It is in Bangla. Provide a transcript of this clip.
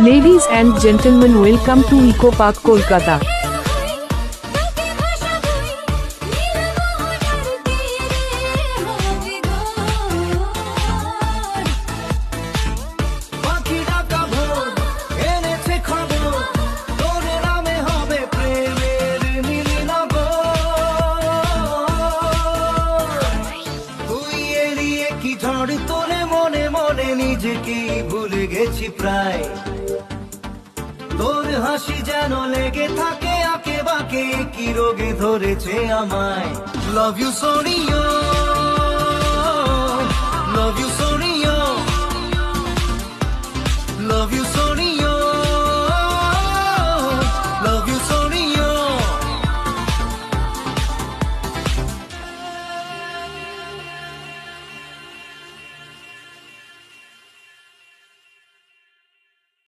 Ladies and gentlemen, welcome to Eco Park, Kolkata. তোরে মনে মনে নিজেকে ভুলে গেছি প্রায়, তোর হাসি যেন লেগে থাকে আঁকে বাঁকে, কি রোগে ধরেছে আমায়। Love you sorry, love you.